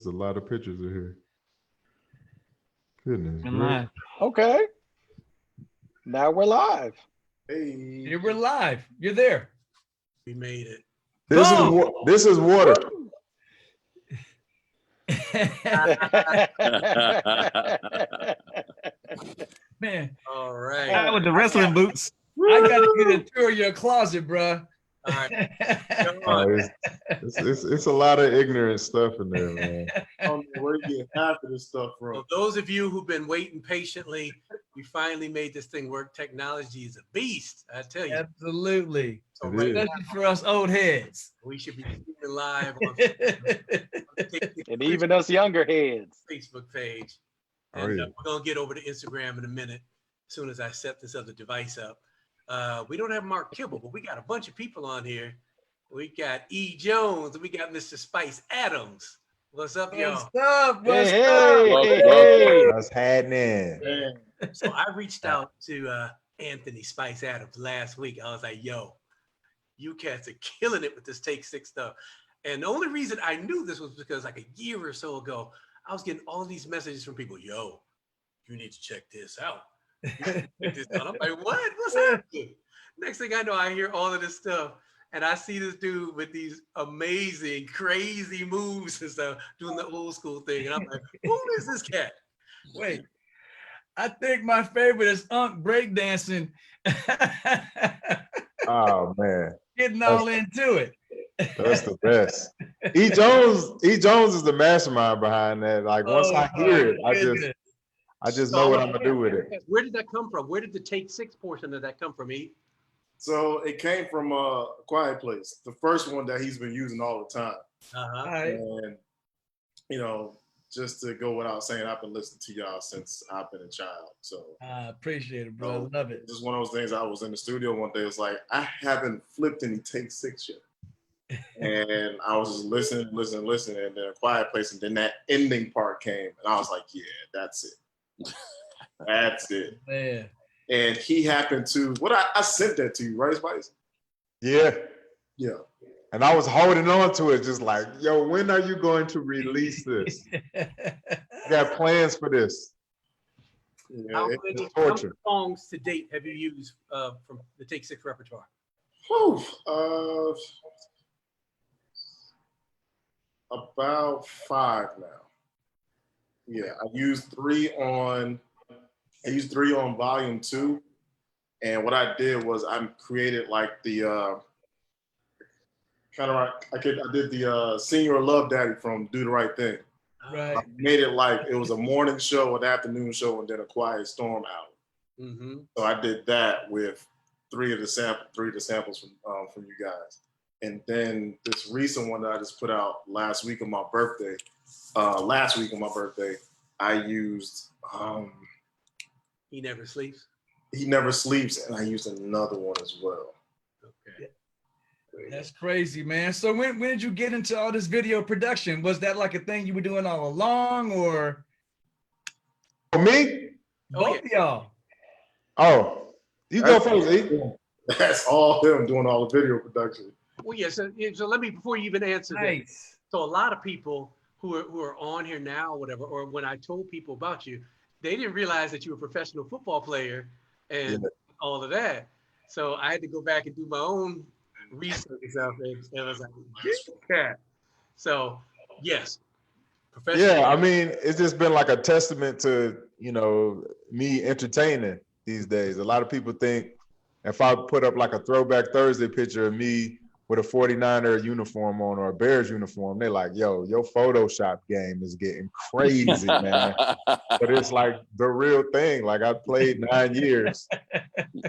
There's a lot of pictures in here. Goodness We're gracious. live. Okay. Now we're live. Hey, Here we're live. You're there. we made it. This is water. Man, All right. I with the wrestling boots. I gotta get a tour of your closet, bro. All right. Come on. It's a lot of ignorant stuff in there, man. I don't know where you get half of this stuff from. Well, those of you who've been waiting patiently, we finally made this thing work. Technology is a beast, I tell you. Absolutely. So It right is. now, Especially for us old heads. we should be streaming live on And even us younger heads. Facebook page. Oh, And yeah. we're going to get over to Instagram in a minute, as soon as I set this other device up. We don't have Mark Kibble, but we got a bunch of people on here. We got E. Jones, and we got Mr. Spice Adams. What's up, y'all? What's up? What's Hey, up? hey, hey. That's happening. Man, So I reached out to Anthony Spice Adams last week. I was like, yo, you cats are killing it with this Take Six stuff. And the only reason I knew this was because like a year or so ago, I was getting all these messages from people, yo, you need to check this out. You need to check this out. I'm like, what? What's happening? Next thing I know, I hear all of this stuff. And I see this dude with these amazing, crazy moves and stuff, doing the old school thing. And I'm like, who is this cat? Wait. I think my favorite is Unk breakdancing. Oh man, Getting all into it. that's the best. E. Jones is the mastermind behind that. Like once Oh, I hear it, my goodness. I just know what I'm gonna do with it. Where did that come from? Where did the Take Six portion of that come from, E? so it came from a Quiet Place, the first one that he's been using all the time. Uh-huh. All right. And, you know, just to go without saying, I've been listening to y'all since I've been a child. So I appreciate it, bro. So, I love it. just one of those things. I was in the studio one day. It's like, I haven't flipped any Take Six yet. And I was just listening, and then A Quiet Place, and then that ending part came, and I was like, yeah, that's it. That's it. Man. And he happened to, I sent that to you, right, Spice? Yeah, Yeah. and I was holding on to it, just like, yo, when are you going to release this? I got plans for this. Yeah, How it- many torture. songs to date have you used from the Take Six repertoire? whew, about 5 now. Yeah, I used three on volume 2. And what I did was I created like the kind of like I did the Senior Love Daddy from Do the Right Thing. Right. I made it like it was a morning show, an afternoon show, and then a Quiet Storm hour. Mm-hmm. So I did that with three of the samples from you guys. And then this recent one that I just put out last week on my birthday, I used He Never Sleeps. He Never Sleeps, and I used another one as well. Okay. That's crazy, man. So when did you get into all this video production? Was that like a thing you were doing all along, or For me? Oh, both of y'all? Oh, you go first, E. That's all him doing all the video production. Well, yeah. So let me, before you even answer that. Nice. So a lot of people who are on here now, or whatever, or when I told people about you, they didn't realize that you were a professional football player and all of that. So I had to go back and do my own research and stuff, and I was like, yeah. So yes, professional. Yeah, I mean, it's just been like a testament to, you know, me entertaining these days. A lot of people think if I put up like a Throwback Thursday picture of me with a 49er uniform on or a Bears uniform, they're like, yo, your Photoshop game is getting crazy, man. But it's like the real thing. Like I played 9 years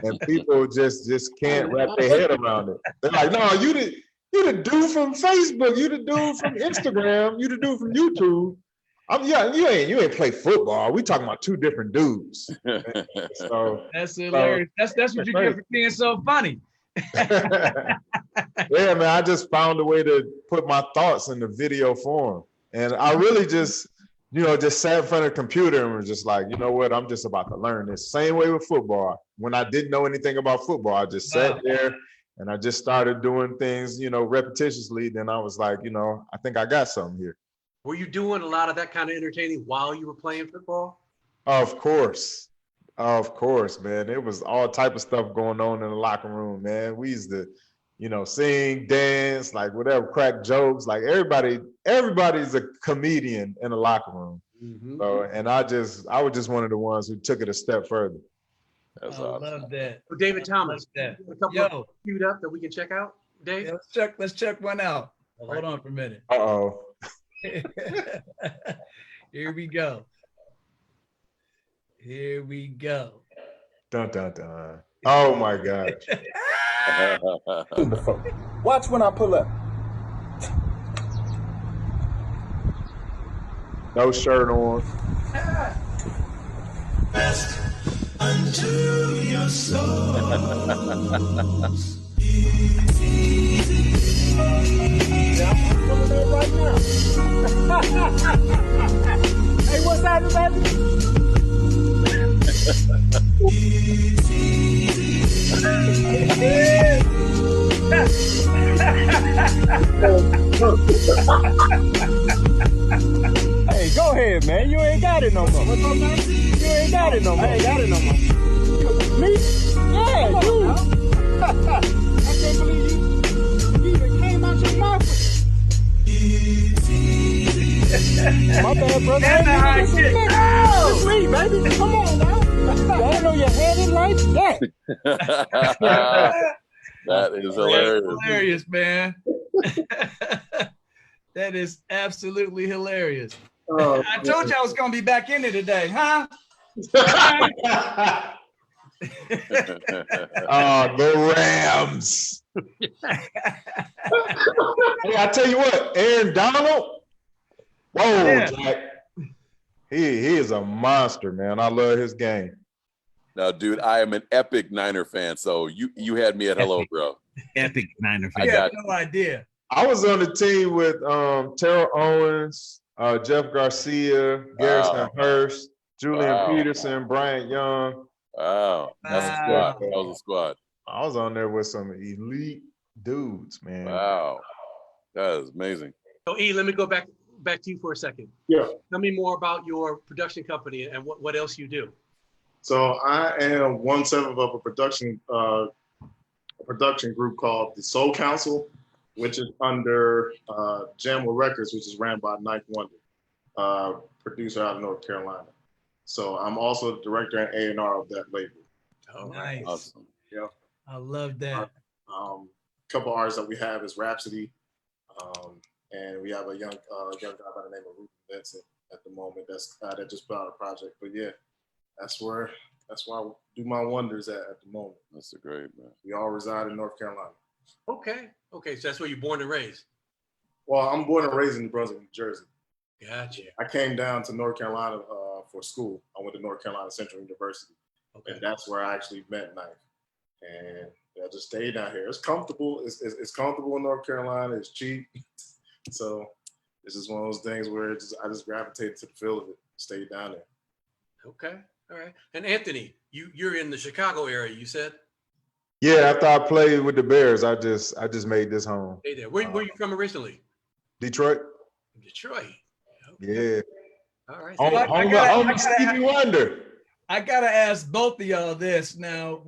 and people just can't wrap their head around it. They're like, no, you the dude from Facebook, you the dude from Instagram, you the dude from YouTube. You ain't play football. We talking about two different dudes. So That's hilarious. That's what you get for being so funny. yeah, man, I just found a way to put my thoughts in the video form. And I really just sat in front of the computer and was just like, you know what, I'm just about to learn this. Same way with football. When I didn't know anything about football, I just sat there and I just started doing things, repetitiously. Then I was like, I think I got something here. Were you doing a lot of that kind of entertaining while you were playing football? Of course, man. There was all type of stuff going on in the locker room, man. We used to, sing, dance, like whatever, crack jokes. Like everybody's a comedian in the locker room. Mm-hmm. So, and I was just one of the ones who took it a step further. I love that. So David Thomas, that. a couple of queued up that we can check out, Dave? Yeah, let's check one out. All Hold on for a minute. Uh-oh. Here we go. Here we go. Dun, dun, dun. Oh, my God. Watch when I pull up. No shirt on. Unto your soul. Right now. Hey, what's happening, baby? Hey, go ahead, man. You ain't got it no more. What's up, man? You ain't got it no more. I ain't got it no more. Me? Yeah, you. I can't believe you even came out your mouth. My bad, brother. It's me, baby. Come on now. I know you had it like that. That is hilarious. That's hilarious, man. That is absolutely hilarious. Oh, I told you I was gonna be back in it today, huh? Oh, the Rams. Hey, I tell you what, Aaron Donald. Whoa, Yeah. Jack. He is a monster, man. I love his game. Now, dude, I am an epic Niner fan, so you had me at hello, bro. Epic Niner fan. I got no idea. I was on the team with Terrell Owens, Jeff Garcia, Garrison Hurst, Julian Peterson, Bryant Young. Wow, that's a squad. That was a squad. I was on there with some elite dudes, man. Wow, that is amazing. So E, let me go back to you for a second. Yeah. Tell me more about your production company and what else you do. So I am 1/7 of a production group called the Soul Council, which is under Jamwell Records, which is ran by Ninth Wonder, producer out of North Carolina. So I'm also the director and A&R of that label. Oh, Nice. Awesome. Yeah. I love that. A couple artists that we have is Rhapsody, and we have a young guy by the name of Ruben Vincent at the moment that just put out a project. But yeah, that's where I do my wonders at the moment. That's a great, man. We all reside in North Carolina. Okay, so that's where you're born and raised. Well, I'm born and raised in New Brunswick, New Jersey. Gotcha. I came down to North Carolina for school. I went to North Carolina Central University, and that's where I actually met Knife. And I just stayed down here. It's comfortable. It's comfortable in North Carolina. It's cheap. So this is one of those things where I just gravitated to the feel of it. Stayed down there. Okay, all right. And Anthony, you're in the Chicago area, you said? Yeah, after I played with the Bears, I just made this home. Hey there. Where you from originally? Detroit. Detroit. Okay. Yeah. All right. Home of Stevie Wonder. I gotta ask both of y'all this now.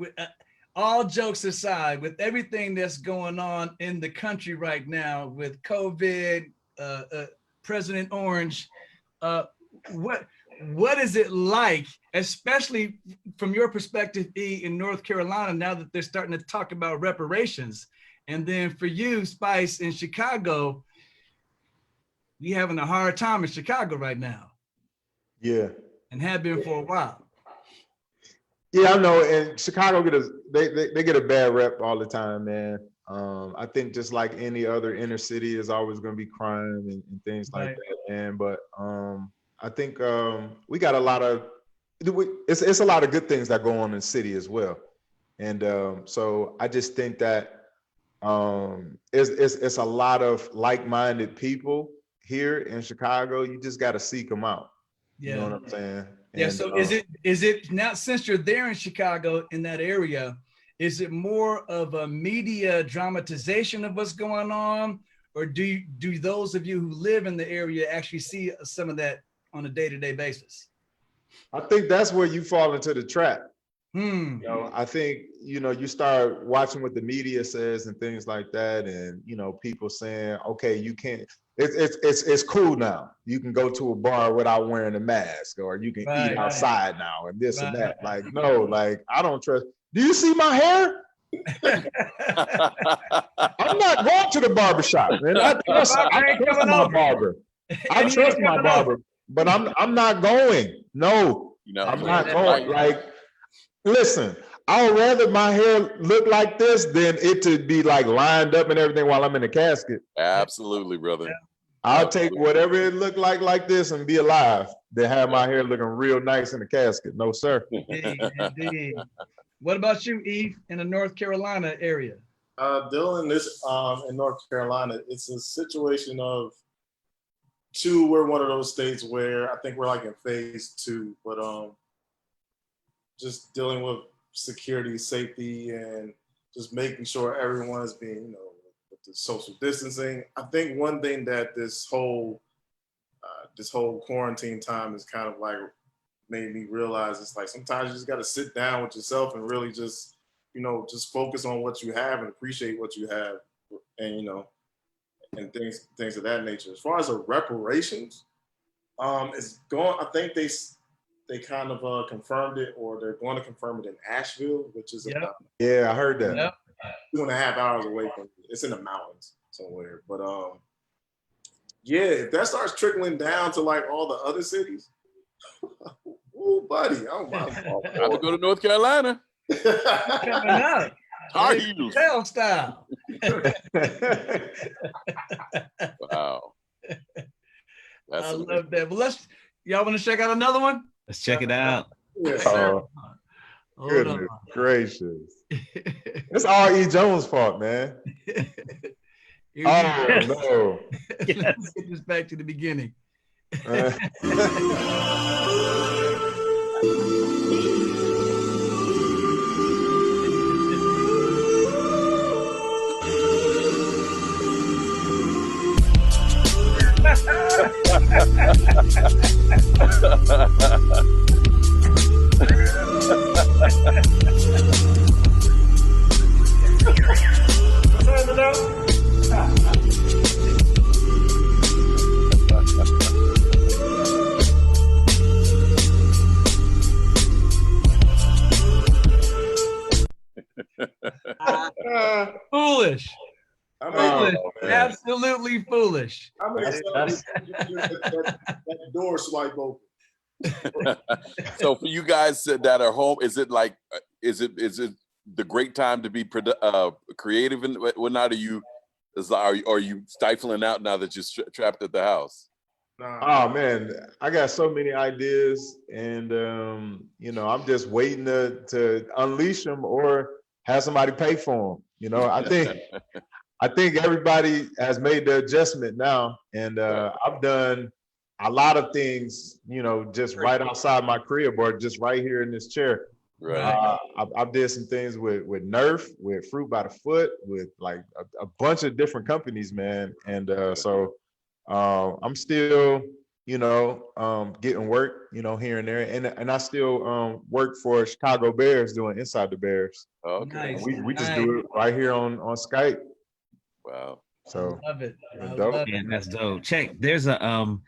All jokes aside, with everything that's going on in the country right now, with COVID, President Orange, what is it like, especially from your perspective, E, in North Carolina, now that they're starting to talk about reparations? And then for you, Spice, in Chicago, we having a hard time in Chicago right now. Yeah. And have been for a while. Yeah, I know. And Chicago they get a bad rep all the time, man. I think just like any other inner city, is always going to be crime and things like that, man. But I think we got a lot of it's a lot of good things that go on in the city as well. And so I just think that it's a lot of like-minded people here in Chicago. You just got to seek them out. Yeah. You know what I'm saying? Yeah. And, So is it now, since you're there in Chicago, in that area, is it more of a media dramatization of what's going on, or do those of you who live in the area actually see some of that on a day-to-day basis? I think that's where you fall into the trap. Hmm. You know, I think, you know, you start watching what the media says and things like that, and you know, people saying, okay, you can't. It's cool now. You can go to a bar without wearing a mask, or you can eat outside now, and this and that. Like, no, like I don't trust. Do you see my hair? I'm not going to the barbershop, man. I trust my barber. I trust my barber, but I'm not going. No, I'm not going. Like, listen, I would rather my hair look like this than it to be like lined up and everything while I'm in the casket. Absolutely, brother. I'll take whatever it look like this and be alive than have my hair looking real nice in the casket. No, sir. Indeed. What about you, Eve, in the North Carolina area? Dealing this in North Carolina, it's a situation of two. We're one of those states where I think we're like in phase 2, but just dealing with security, safety, and just making sure everyone is being, you know, with the social distancing. I think one thing that this whole quarantine time is kind of like made me realize is like sometimes you just got to sit down with yourself and really just, you know, just focus on what you have and appreciate what you have, and you know, and things of that nature. As far as the reparations, it's going. I think they kind of confirmed it, or they're going to confirm it in Asheville, which is about, yeah, I heard that. 2.5 hours away from. It's in the mountains somewhere, but yeah, if that starts trickling down to like all the other cities, oh, buddy, I'm I would go to North Carolina. Coming up. Tar Heels. Hell style. Wow. That's I love that. Well, y'all want to check out another one? Let's check it out. Oh, goodness gracious. It's all E. Jones' fault, man. Oh, no. Let's get this back to the beginning. Foolish. Foolish. Absolutely foolish. I'm gonna that door swipe open. So for you guys that are home, is it like, is it the great time to be creative and whatnot? Are you stifling out now that you're trapped at the house? Oh man, I got so many ideas, and you know, I'm just waiting to unleash them or have somebody pay for them. You know, I think everybody has made the adjustment now, and I've done a lot of things, you know, just right outside my crib or just right here in this chair. Right. I've did some things with Nerf, with Fruit by the Foot, with like a bunch of different companies, man. And so I'm still, you know, getting work, you know, here and there, and I still work for Chicago Bears doing Inside the Bears. Okay. Nice. We just do it right here on Skype. Wow. So I love it. Yeah, that's dope. Check. There's a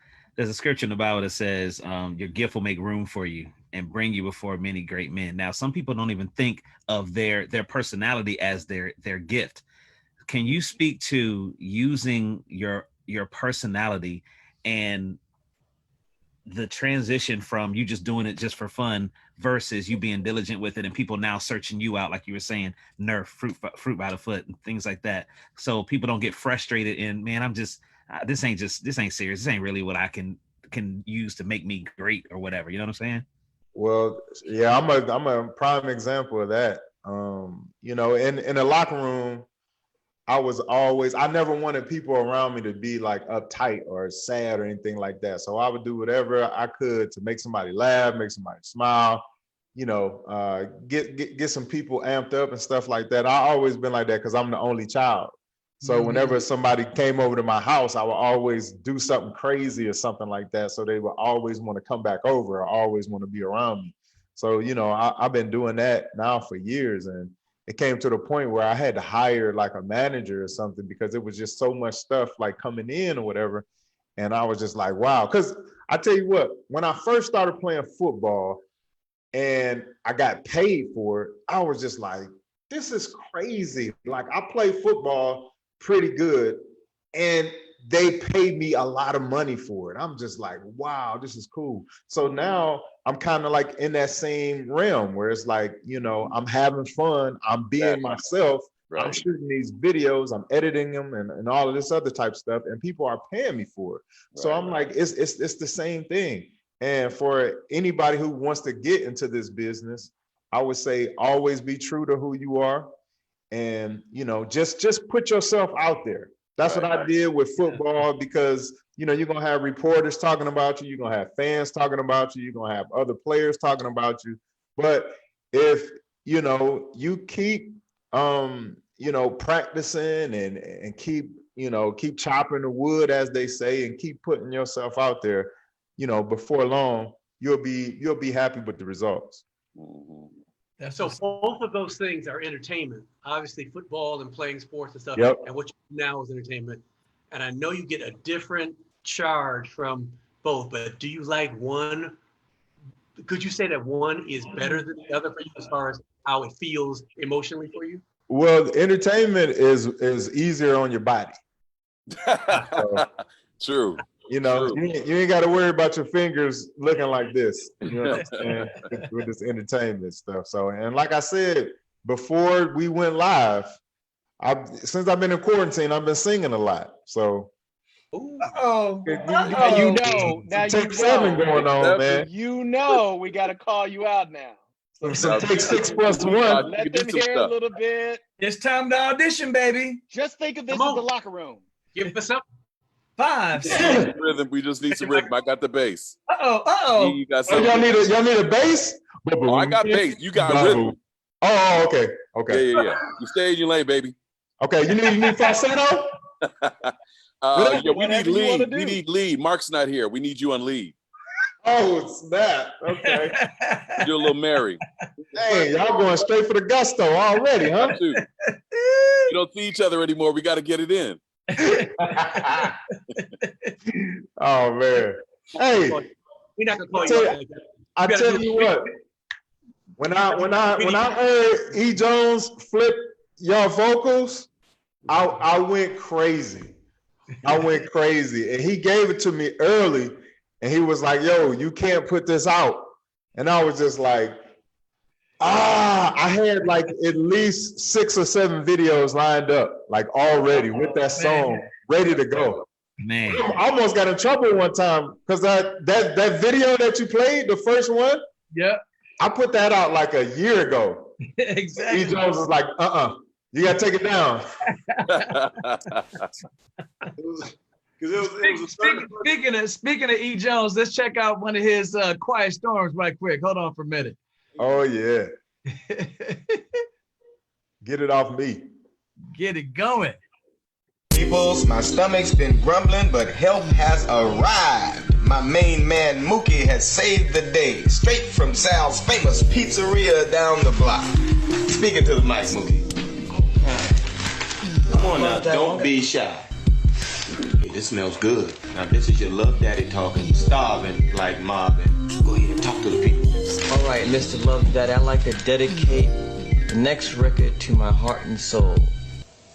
scripture in the Bible that says, your gift will make room for you and bring you before many great men. Now, some people don't even think of their personality as their gift. Can you speak to using your personality and the transition from you just doing it just for fun versus you being diligent with it and people now searching you out, like you were saying, Nerf, fruit by the foot, and things like that, so people don't get frustrated and, man, I'm just this ain't serious, this ain't really what I can use to make me great or whatever, you know what I'm saying? Well, yeah, I'm a prime example of that. You know, in the locker room, I never wanted people around me to be like uptight or sad or anything like that. So I would do whatever I could to make somebody laugh, make somebody smile, you know, get some people amped up and stuff like that. I always been like that because I'm the only child. So whenever somebody came over to my house, I would always do something crazy or something like that. So they would always want to come back over or always want to be around me. So, you know, I've been doing that now for years. And it came to the point where I had to hire like a manager or something because it was just so much stuff like coming in or whatever. And I was just like, wow. Because I tell you what, when I first started playing football and I got paid for it, I was just like, this is crazy. Like, I play football pretty good and they paid me a lot of money for it. I'm just like, wow, this is cool. So now I'm kind of like in that same realm where it's like, you know, I'm having fun, I'm being myself, I'm shooting these videos, I'm editing them and all of this other type of stuff, and people are paying me for it. So I'm like, it's the same thing. And for anybody who wants to get into this business, I would say always be true to who you are. And, you know, just put yourself out there. That's what I did with football because, you know, you're going to have reporters talking about you. You're going to have fans talking about you. You're going to have other players talking about you. But if, you know, you keep, you know, practicing and keep, you know, keep chopping the wood, as they say, and keep putting yourself out there, you know, before long, you'll be happy with the results. So both of those things are entertainment. Obviously, football and playing sports and stuff. Yep. And what you do now is entertainment. And I know you get a different charge from both, but do you like one? Could you say that one is better than the other for you as far as how it feels emotionally for you? Well, entertainment is easier on your body. So, True. You know, you ain't got to worry about your fingers looking like this, you know what I'm saying, with this entertainment stuff. So, and like I said, before we went live, since I've been in quarantine, I've been singing a lot. So, Now you know. Now take you seven know. going on, man. You know we got to call you out now. So take 6+1. Let them hear a little bit. It's time to audition, baby. Just think of this as the locker room. Give us up. 5, 6. Rhythm. We just need some rhythm. I got the bass. You got Oh, y'all need a bass? Oh, I got bass. You got rhythm. Oh, okay. Yeah. You stay in your lane, baby. Okay, you need falsetto? Yeah, we need lead. We need lead. Mark's not here. We need you on lead. Oh, it's that. Okay. You're a little Mary. Hey, y'all going straight for the gusto already, huh? You don't see each other anymore. We got to get it in. Oh man! Hey, we're not gonna call you. I tell you what. When I heard E. Jones flip your vocals, I went crazy. I went crazy, and he gave it to me early, and he was like, "Yo, you can't put this out," and I was just like, I had like at least 6 or 7 videos lined up, like already with that song ready to go. Man, I almost got in trouble one time because that video that you played, the first one, I put that out like a year ago. Exactly. E. Jones was like, you gotta take it down. Speaking of E. Jones, let's check out one of his Quiet Storms right quick. Hold on for a minute. Oh yeah. Get it off me. Get it going. Peoples, my stomach's been grumbling, but help has arrived. My main man Mookie has saved the day, straight from Sal's famous pizzeria down the block. Speaking to the mic, Mookie. Come on now, don't be shy. Hey, this smells good. Now this is your love daddy talking, starving like Marvin. Go ahead and talk to the people. All right, Mr. Love Daddy, I'd like to dedicate the next record to my heart and soul,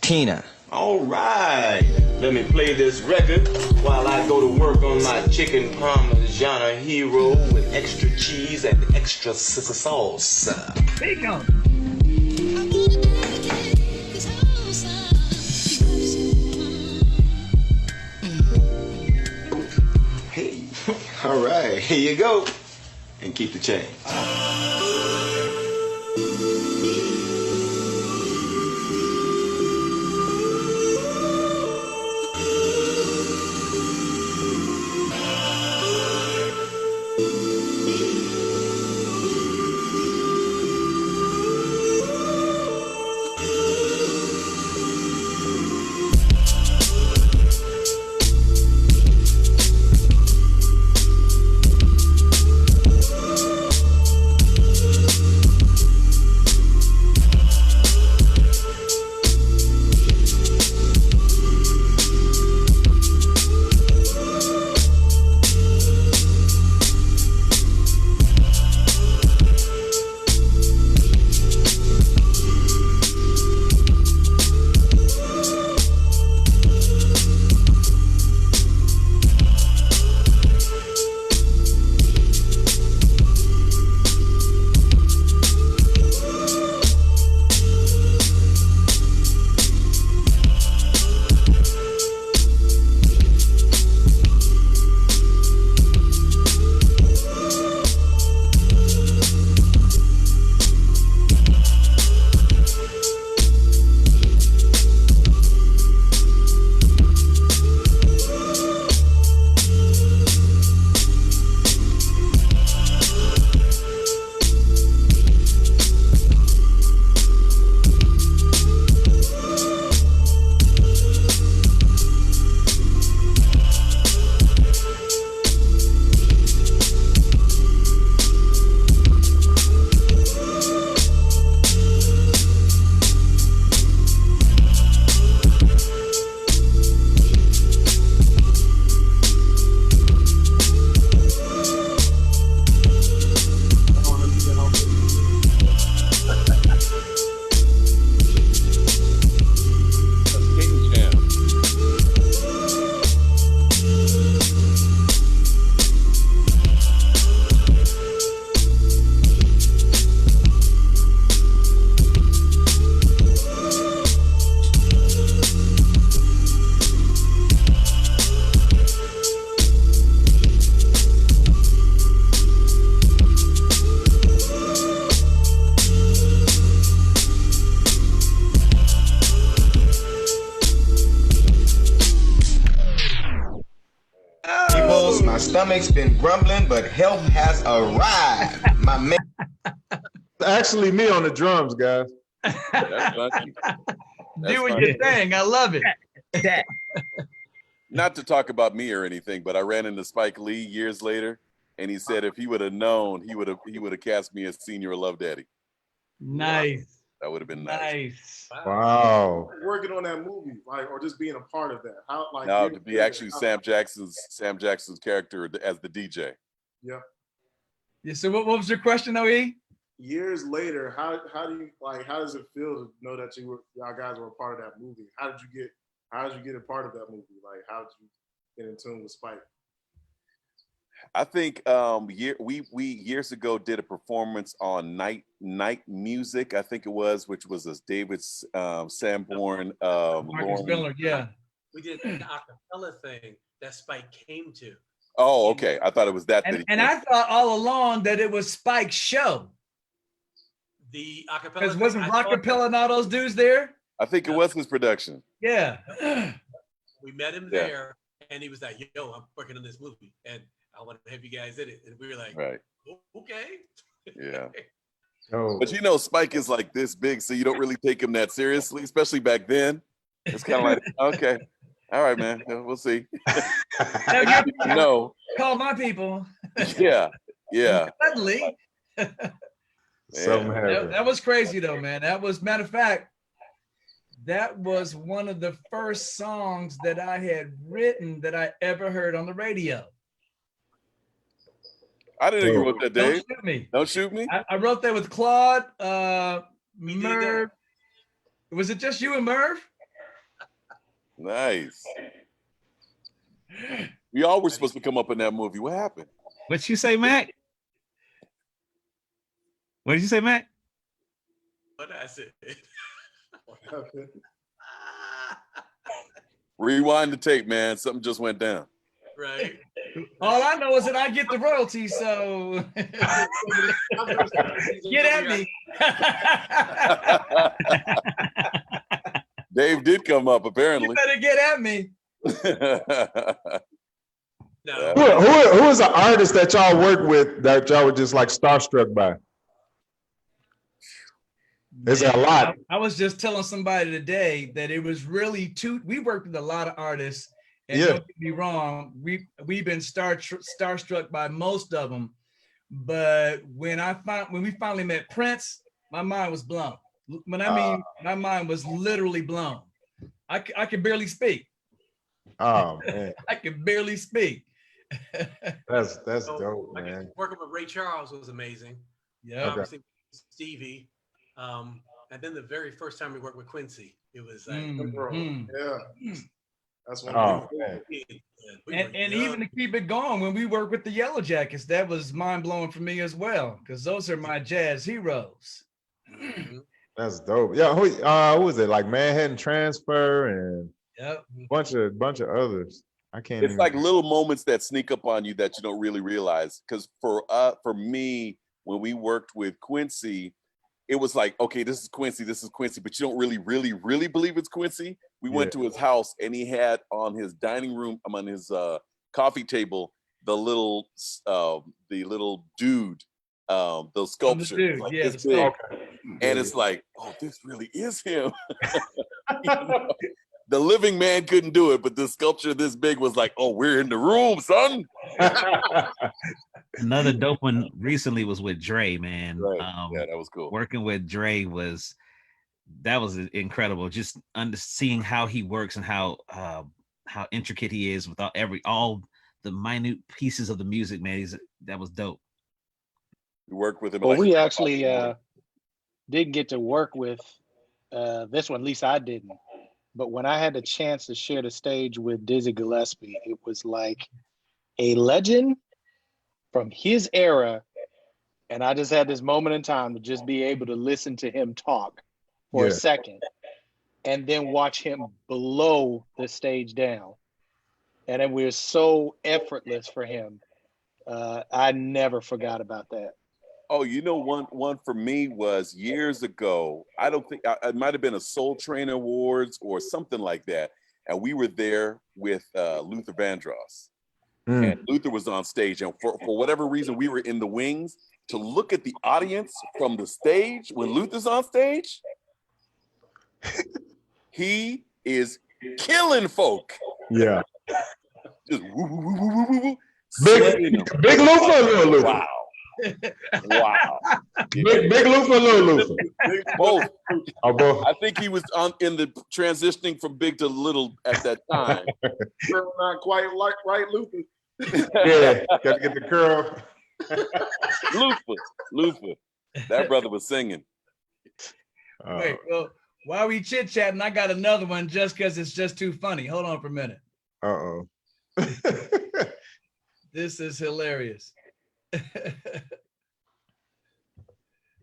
Tina. All right, let me play this record while I go to work on my chicken parmigiana hero with extra cheese and extra sauce. Speak on. Hey, all right, here you go. And keep the change. stomach's been grumbling, but help has arrived. My man. Actually, me on the drums, guys. That's funny. Do what you're saying. I love it. Not to talk about me or anything, but I ran into Spike Lee years later, and he said if he would have known, he would have cast me as Senior Love Daddy. Nice. That would have been nice. Wow. Working on that movie, like, or just being a part of that. How, like, No, to be actually Sam Jackson's character as the DJ. Yeah. Yeah. So what was your question, OE? Years later, how do you like? How does it feel to know that y'all guys were a part of that movie? How did you get a part of that movie? Like, how did you get in tune with Spike? I think we years ago did a performance on Night Music, I think it was, which was a David Sanborn, Marcus Miller, yeah. We did the acapella thing that Spike came to. Oh, okay. I thought it was that. And I thought all along that it was Spike's show. The acapella. Because wasn't Rockapella and all those dudes there? I think it was his production. Yeah. We met him there, and he was like, "Yo, I'm working on this movie, and I want to have you guys in it." And we were like, right. Okay. Yeah. Oh. But you know, Spike is like this big, so you don't really take him that seriously, especially back then. It's kind of like, okay, all right, man, we'll see. No. Call my people. Yeah. Suddenly. That was crazy though, man. That was, matter of fact, that was one of the first songs that I had written that I ever heard on the radio. I didn't know you wrote that, Dave. Don't shoot me. Don't shoot me. I wrote that with Claude, Merv. Was it just you and Merv? Nice. We all were supposed to come up in that movie. What happened? What'd you say, Mac? What did you say, Mac? What I said. Rewind the tape, man. Something just went down. Right. All I know is that I get the royalties, so get at me. Dave did come up, apparently. You better get at me. No. Who is an artist that y'all work with that y'all were just like starstruck by? There's a lot. I was just telling somebody today that it was really we worked with a lot of artists, and don't get me wrong, we've been starstruck by most of them, but when we finally met Prince, my mind was blown. When I mean my mind was literally blown. I could barely speak. Oh man, I could barely speak. That's dope, man. Working with Ray Charles was amazing. Yeah. Obviously Stevie. And then the very first time we worked with Quincy, it was like, yeah. That's one. And even to keep it going, when we worked with the Yellow Jackets, that was mind blowing for me as well, because those are my jazz heroes. That's dope. Yeah, who was it? Like Manhattan Transfer and a bunch of others. I can't. It's like little moments that sneak up on you that you don't really realize. Because for me, when we worked with Quincy, it was like, okay, this is Quincy, but you don't really believe it's Quincy. We went to his house, and he had on his dining room, on his coffee table, the little dude, those sculptures, like this big. Okay. And it's like, oh, this really is him. The living man couldn't do it, but the sculpture this big was like, oh, we're in the room, son. Another dope one recently was with Dre, man. Right. Yeah, that was cool. Working with Dre was incredible. Just seeing how he works and how intricate he is with all the minute pieces of the music, man. That was dope. You worked with him. Well, we actually didn't get to work with this one. At least I didn't. But when I had the chance to share the stage with Dizzy Gillespie, it was like a legend from his era. And I just had this moment in time to just be able to listen to him talk for a second and then watch him blow the stage down. And it was so effortless for him. I never forgot about that. Oh, you know, one for me was years ago. I don't think it might have been a Soul Train Awards or something like that, and we were there with Luther Vandross, and Luther was on stage, and for whatever reason, we were in the wings to look at the audience from the stage when Luther's on stage. He is killing folk. Yeah. Just woo, woo, woo, woo, woo, woo, Big Luther or little Luther? Wow. Wow. Big Luther or little Luther? Both. Oh, both. I think he was in the transitioning from big to little at that time. Curl not quite like right, Luther. Yeah, got to get the curl. Luther. That brother was singing. Wait, well, while we chit-chatting, I got another one just because it's just too funny. Hold on for a minute. Uh-oh. This is hilarious.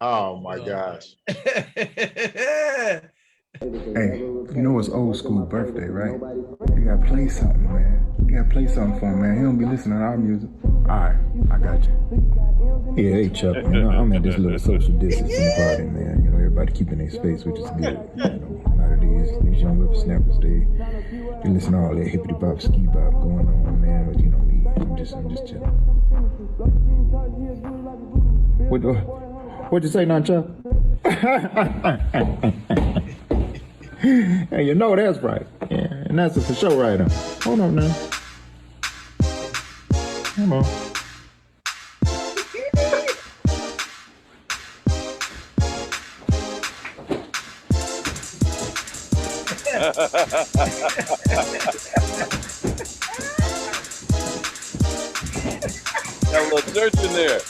Oh my gosh. Hey, you know it's old school birthday, right? You gotta play something, man. You gotta play something for him, man. He don't be listening to our music. All right, I got you. Yeah, hey Chuck, you know, I'm at this little social distancing party, man. You know, everybody keeping their space, which is good. You know, a lot of these young whippersnappers, they listen to all that hippity bop, ski bop going on, man. But you know me, I'm just chilling. What'd you say now, Chuck? Hey, you know that's right. Yeah, and that's a for sure right on. Hold on now. Come on. Got a little church in there.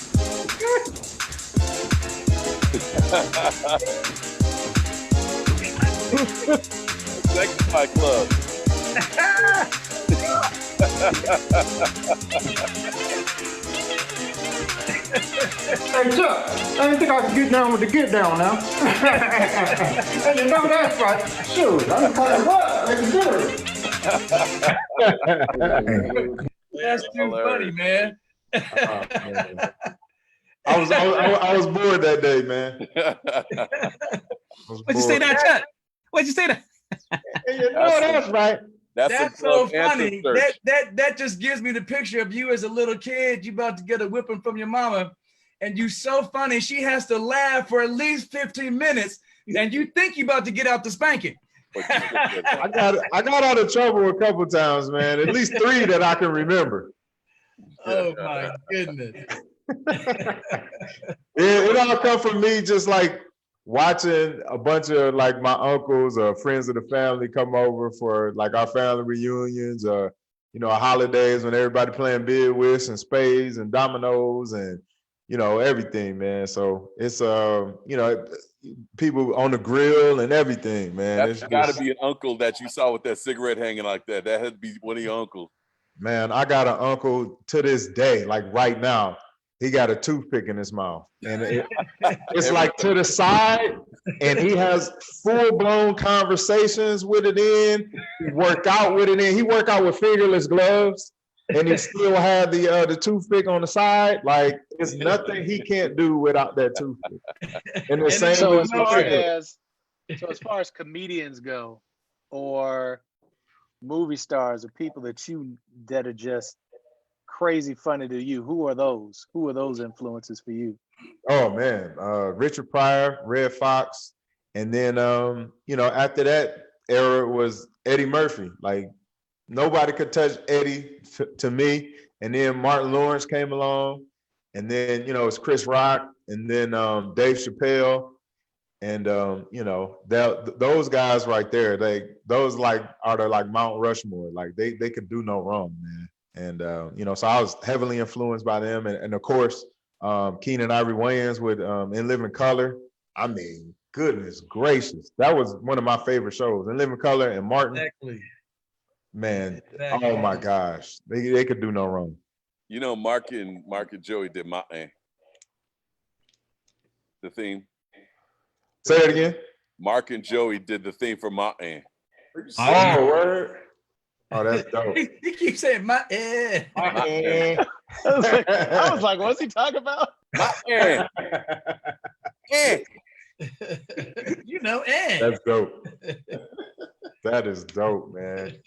Sanctify Club. Hey Chuck, I didn't think I could get down with the get down now. Hey, you know that's right. Shoot, I'm kind of what? Let's do it. That's too funny, man. I was bored that day, man. What'd you say that, Chuck? What'd you say that? You know that's right. That's so funny. That just gives me the picture of you as a little kid. You about to get a whipping from your mama, and you so funny. She has to laugh for at least 15 minutes, and you think you about to get out the spanking. I got out of trouble a couple times, man. At least 3 that I can remember. Oh my goodness. It all come from me just like watching a bunch of like my uncles or friends of the family come over for like our family reunions or, you know, holidays when everybody playing bid whist and spades and dominoes and, you know, everything, man. So it's, you know, people on the grill and everything, man. That's got to be an uncle that you saw with that cigarette hanging like that. That had to be one of your uncles. Man, I got an uncle to this day, like right now, he got a toothpick in his mouth. And it's like to the side, and he has full-blown conversations with it in. He work out with it in. He work out with fingerless gloves, and he still have the toothpick on the side. Like, it's nothing he can't do without that toothpick. And the same So with as far as comedians go, or movie stars or people that are just crazy funny to you, who are those influences for you? Oh man, Richard Pryor, Red Fox, and then you know, after that era was Eddie Murphy. Like nobody could touch Eddie to me. And then Martin Lawrence came along, and then you know it's Chris Rock, and then Dave Chappelle. And you know, those guys right there, those are like Mount Rushmore. Like they could do no wrong, man. And you know, so I was heavily influenced by them, and of course, Keenan Ivory Wayans with In Living Color. I mean, goodness gracious, that was one of my favorite shows. In Living Color and Martin. Exactly. Man, oh my gosh, they could do no wrong. You know, Mark and Joey did the theme. Say it again. Mark and Joey did the theme for my Oh, word. Oh, that's dope. He keeps saying my I was like, what's he talking about? You know, That's dope. That is dope, man.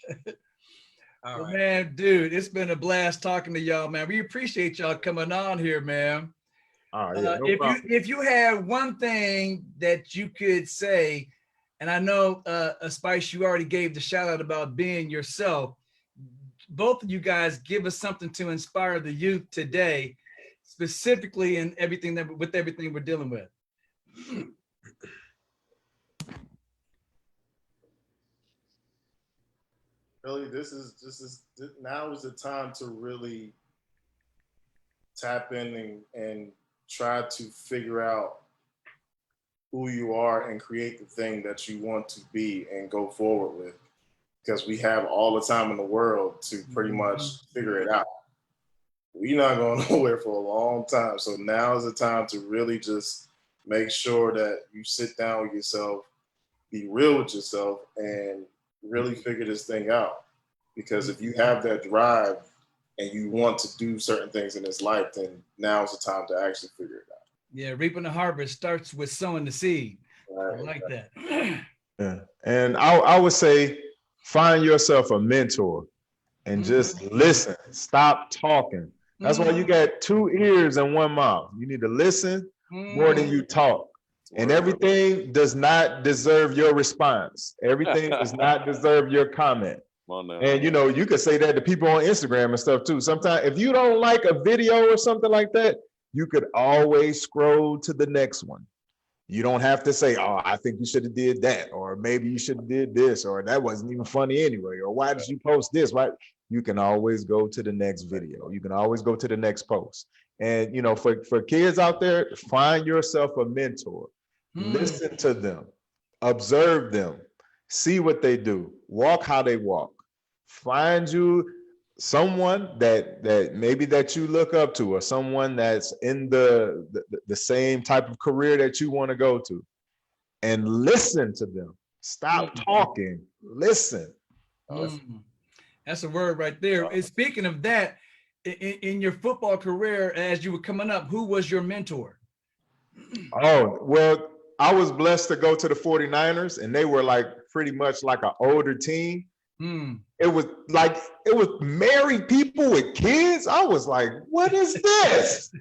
All Well, right. man, dude, it's been a blast talking to y'all, man. We appreciate y'all coming on here, man. Oh, yeah, no problem. If you had one thing that you could say, and I know Spice, you already gave the shout out about being yourself. Both of you guys give us something to inspire the youth today, specifically in everything with everything we're dealing with. Really, now is the time to really tap in and try to figure out who you are and create the thing that you want to be and go forward with. Because we have all the time in the world to pretty much figure it out. We're not going nowhere for a long time. So now is the time to really just make sure that you sit down with yourself, be real with yourself, and really figure this thing out. Because if you have that drive and you want to do certain things in this life, then now is the time to actually figure it out. Yeah, reaping the harvest starts with sowing the seed. Right. I like that. Yeah. And I would say find yourself a mentor and just listen. Stop talking. That's why you got 2 ears and 1 mouth. You need to listen more than you talk. And everything does not deserve your response. Everything does not deserve your comment. And you know, you could say that to people on Instagram and stuff too. Sometimes if you don't like a video or something like that, you could always scroll to the next one. You don't have to say, oh, I think you should have did that, or maybe you should have did this, or that wasn't even funny anyway, or why did you post this? Right? You can always go to the next video. You can always go to the next post. And you know, for kids out there, find yourself a mentor. Listen to them, observe them, see what they do, walk how they walk. Find you someone that maybe that you look up to, or someone that's in the same type of career that you want to go to, and listen to them. Stop talking, listen. That's a word right there. And speaking of that, in your football career, as you were coming up, who was your mentor? Oh, well, I was blessed to go to the 49ers, and they were like pretty much like an older team. It was married people with kids. I was like, what is this?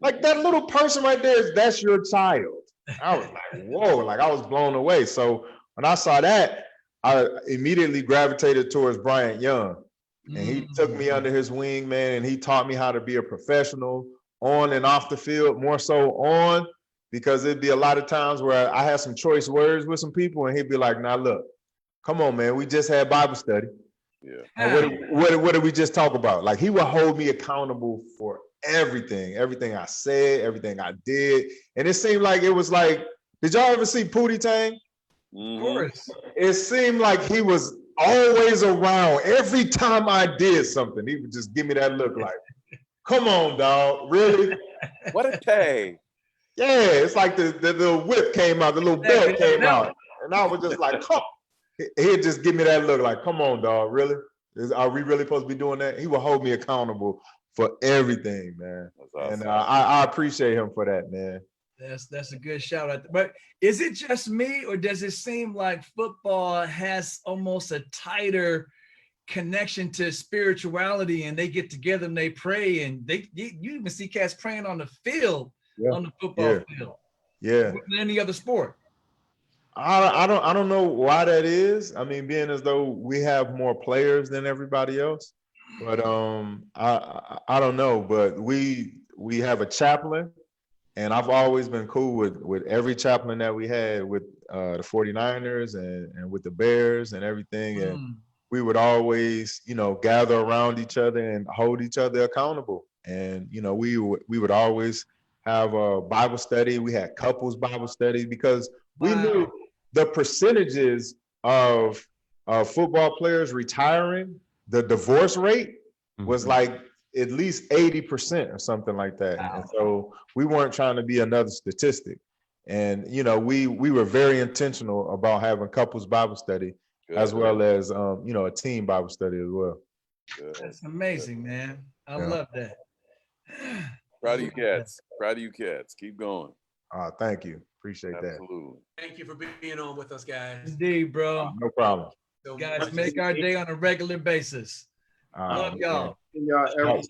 Like that little person right there, that's your child. I was like, whoa, like I was blown away. So when I saw that, I immediately gravitated towards Bryant Young. And he took me under his wing, man, and he taught me how to be a professional on and off the field, more so on, because it'd be a lot of times where I had some choice words with some people, and he'd be like, now look, come on, man, we just had Bible study. Yeah. And what did we just talk about? Like, he would hold me accountable for everything I said, everything I did. And it seemed like it was like, did y'all ever see Pootie Tang? Of course. It seemed like he was always around. Every time I did something, he would just give me that look like, come on, dog, really? What a tang. Yeah, it's like the little whip came out, the little belt came out. And I was just like, come. He'd just give me that look like, come on, dog, really? Are we really supposed to be doing that? He would hold me accountable for everything, man. Awesome. And I appreciate him for that, man. That's a good shout out. But is it just me, or does it seem like football has almost a tighter connection to spirituality, and they get together and they pray, and you even see cats praying on the field, on the football field, more than any other sport? I don't know why that is. I mean, being as though we have more players than everybody else, but I don't know. But we have a chaplain. And I've always been cool with every chaplain that we had with the 49ers and with the Bears and everything. And we would always, you know, gather around each other and hold each other accountable. And, you know, we would always have a Bible study. We had couples Bible study because we knew the percentages of football players retiring, the divorce rate was like at least 80% or something like that. Wow. And so we weren't trying to be another statistic. And, you know, we were very intentional about having couples Bible study as well as, you know, a team Bible study as well. That's amazing, man. I love that. Proud of you cats. Proud of you cats. Keep going. Thank you. Appreciate Absolutely. that. Thank you for being on with us, guys. Indeed, bro. No problem. So guys, make our day on a regular basis. Love y'all. Y'all, Y'all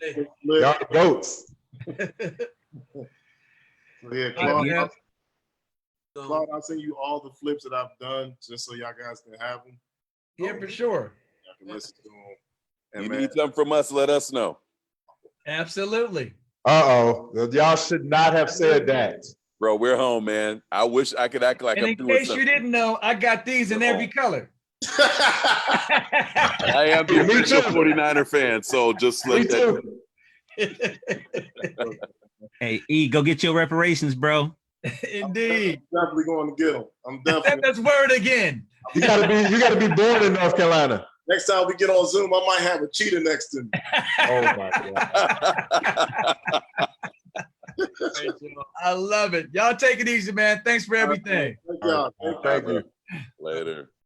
y'all the goats. So yeah, Claude, I'll send you all the flips that I've done just so y'all guys can have them. Yeah, for sure. Y'all can listen to them. You And need something from us, let us know. Absolutely. Y'all should not have said that. Bro, we're home, man. I wish I could act like And I'm in doing case something. you didn't know, I got these in every color. I am the Me official too. 49er fan, so just Me let that. too. Hey, E, go get your reparations, bro. Indeed. I'm definitely going to get them. I'm definitely. That's word again. You gotta be born in North Carolina. Next time we get on Zoom, I might have a cheetah next to me. Oh my God. I love it. Y'all take it easy, man. Thanks for everything. Thank y'all. Thank you. Later.